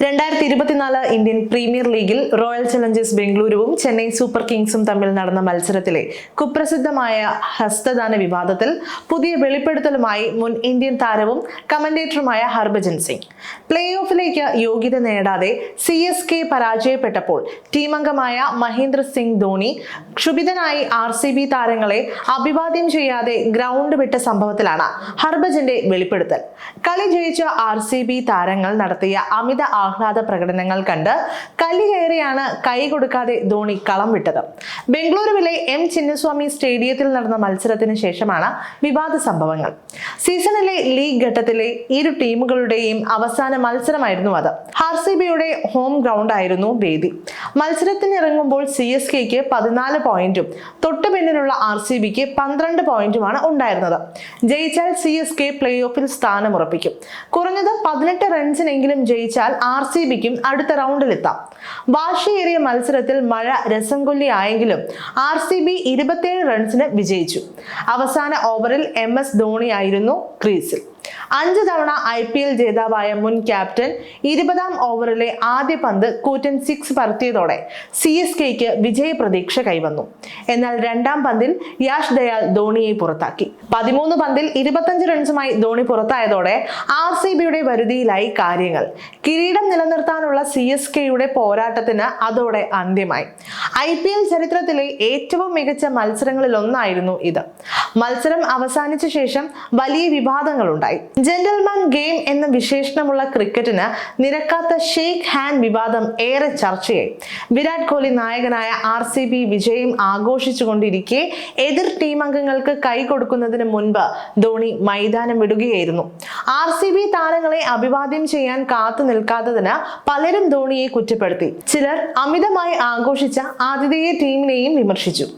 2024 Indian premier ലീഗിൽ royal Challengers ബംഗളൂരുവും Chennai super കിങ്സും തമ്മിൽ നടന്ന മത്സരത്തിലെ കുപ്രസിദ്ധമായ ഹസ്തദാന വിവാദത്തിൽ പുതിയ വെളിപ്പെടുത്തലുമായി മുൻ ഇന്ത്യൻ താരവും കമന്റേറ്ററുമായ ഹർഭജൻ സിംഗ്. പ്ലേ ഓഫിലേക്ക് യോഗ്യത നേടാതെ CSK പരാജയപ്പെട്ടപ്പോൾ ടീമംഗമായ മഹേന്ദ്ര സിംഗ് ധോണി ക്ഷുഭിതനായി RCB താരങ്ങളെ അഭിവാദ്യം ചെയ്യാതെ ഗ്രൗണ്ട് വിട്ട സംഭവത്തിലാണ് ഹർഭജന്റെ വെളിപ്പെടുത്തൽ. കളി ജയിച്ച RCB താരങ്ങൾ നടത്തിയ അമിത ആഹ്ലാദ പ്രകടനങ്ങൾ കണ്ട് കല്ലി കയറിയാണ് കൈ കൊടുക്കാതെ ധോണി കളം വിട്ടത്. ബംഗളൂരുവിലെ M ചിന്നസ്വാമി സ്റ്റേഡിയത്തിൽ നടന്ന മത്സരത്തിന് ശേഷമാണ് വിവാദ സംഭവങ്ങൾ. സീസണിലെ ലീഗ് ഘട്ടത്തിലെ ഇരു ടീമുകളുടെയും അവസാന മത്സരമായിരുന്നു അത്. RCBയുടെ ഹോം ഗ്രൗണ്ട് ആയിരുന്നു വേദി. മത്സരത്തിനിറങ്ങുമ്പോൾ CSKക്ക് 14 പോയിന്റും തൊട്ടു പിന്നിലുള്ള RCBക്ക് 12 പോയിന്റുമാണ് ഉണ്ടായിരുന്നത്. ജയിച്ചാൽ CSK പ്ലേ ഓഫിൽ സ്ഥാനമുറപ്പിക്കും. കുറഞ്ഞത് 18 റൺസിനെങ്കിലും ജയിച്ചാൽ RCBക്കും അടുത്ത റൗണ്ടിലെത്താം. വാശിയേറിയ മത്സരത്തിൽ മഴ രസം കൊല്ലിയായെങ്കിലും RCB 27 റൺസിന് വിജയിച്ചു. അവസാന ഓവറിൽ MS ധോണിയായിരുന്നു ക്രീസിൽ. 5 തവണ IPL ജേതാവായ മുൻ ക്യാപ്റ്റൻ 20ാം ഓവറിലെ ആദ്യ പന്ത് കൂറ്റൻ 6 പറത്തിയതോടെ CSKക്ക് വിജയ പ്രതീക്ഷ കൈവന്നു. എന്നാൽ രണ്ടാം പന്തിൽ യാഷ് ദയാൽ ധോണിയെ പുറത്താക്കി. 13 പന്തിൽ 25 റൺസുമായി ധോണി പുറത്തായതോടെ RCBയുടെ വരുതിയിലായി കാര്യങ്ങൾ. കിരീടം നിലനിർത്താനുള്ള CSKയുടെ പോരാട്ടത്തിന് അതോടെ അന്ത്യമായി. IPL ചരിത്രത്തിലെ ഏറ്റവും മികച്ച മത്സരങ്ങളിലൊന്നായിരുന്നു ഇത്. മത്സരം അവസാനിച്ച ശേഷം വലിയ വിവാദങ്ങളുണ്ടായി. ജെന്റിൽമാൻ ഗെയിം എന്ന വിശേഷണമുള്ള ക്രിക്കറ്റിന് നിരക്കാത്ത ഷേക്ക് ഹാൻഡ് വിവാദം ഏറെ ചർച്ചയായി. വിരാട് കോഹ്ലി നായകനായ RCB വിജയം ആഘോഷിച്ചുകൊണ്ടിരിക്കെ എതിർ ടീം അംഗങ്ങൾക്ക് കൈ കൊടുക്കുന്നതിന് മുൻപ് ധോണി മൈതാനം വിടുകയായിരുന്നു. RCB താരങ്ങളെ അഭിവാദ്യം ചെയ്യാൻ കാത്തു നിൽക്കാത്തതിന് പലരും ധോണിയെ കുറ്റപ്പെടുത്തി. ചിലർ അമിതമായി ആഘോഷിച്ച ആതിഥേയ ടീമിനെയും വിമർശിച്ചു.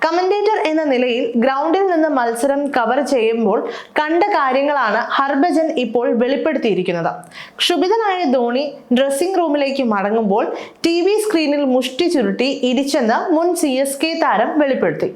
കമന്റേറ്റർ എന്ന നിലയിൽ ഗ്രൗണ്ടിൽ നിന്ന് മത്സരം കവർ ചെയ്യുമ്പോൾ കണ്ട കാര്യങ്ങളാണ് ഹർഭജൻ ഇപ്പോൾ വെളിപ്പെടുത്തിയിരിക്കുന്നത്. ക്ഷുഭിതനായ ധോണി ഡ്രസ്സിംഗ് റൂമിലേക്ക് മടങ്ങുമ്പോൾ TV സ്ക്രീനിൽ മുഷ്ടി ചുരുട്ടി ഇടിച്ചെന്ന് മുൻ CSK താരം വെളിപ്പെടുത്തി.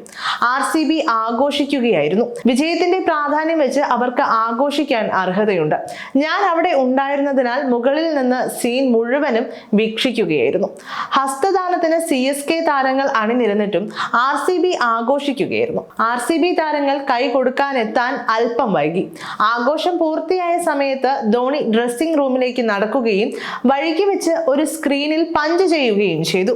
RCB ആഘോഷിക്കുകയായിരുന്നു. വിജയത്തിന്റെ പ്രാധാന്യം വെച്ച് അവർക്ക് ആഘോഷിക്കാൻ അർഹതയുണ്ട്. ഞാൻ അവിടെ ഉണ്ടായിരുന്നതിനാൽ മുകളിൽ നിന്ന് സീൻ മുഴുവനും വീക്ഷിക്കുകയായിരുന്നു. ഹസ്തദാനത്തിന് CSK താരങ്ങൾ അണിനിരന്നിട്ടും RCB ആഘോഷിക്കുകയായിരുന്നു. RCB താരങ്ങൾ കൈ കൊടുക്കാനെത്താൻ അല്പം വൈകി. ആഘോഷം പൂർത്തിയായ സമയത്ത് ധോണി ഡ്രസ്സിംഗ് റൂമിലേക്ക് നടക്കുകയും വഴിക്ക് വെച്ച് ഒരു സ്ക്രീനിൽ പഞ്ച് ചെയ്യുകയും ചെയ്തു.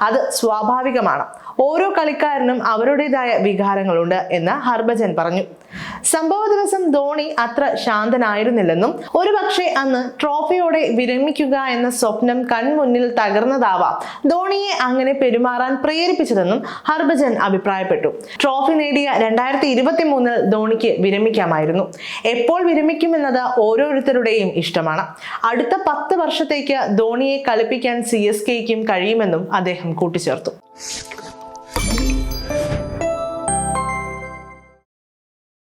അത് സ്വാഭാവികമാണ്. ഓരോ കളിക്കാരനും അവരുടേതായ വികാരങ്ങളുണ്ട് എന്ന് ഹർഭജൻ പറഞ്ഞു. സംഭവ ദിവസം ധോണി അത്ര ശാന്തനായിരുന്നില്ലെന്നും ഒരുപക്ഷെ അന്ന് ട്രോഫിയോടെ വിരമിക്കുക എന്ന സ്വപ്നം കൺമുന്നിൽ തകർന്നതാവാം ധോണിയെ അങ്ങനെ പെരുമാറാൻ പ്രേരിപ്പിച്ചതെന്നും ഹർഭജൻ അഭിപ്രായപ്പെട്ടു. ട്രോഫി നേടിയ 2023 ധോണിക്ക് വിരമിക്കാമായിരുന്നു. എപ്പോൾ വിരമിക്കുമെന്നത് ഓരോരുത്തരുടെയും ഇഷ്ടമാണ്. അടുത്ത 10 വർഷത്തേക്ക് ധോണിയെ കളിപ്പിക്കാൻ CSKക്കും കഴിയുമെന്നും അദ്ദേഹം കൂട്ടിച്ചേർത്തു.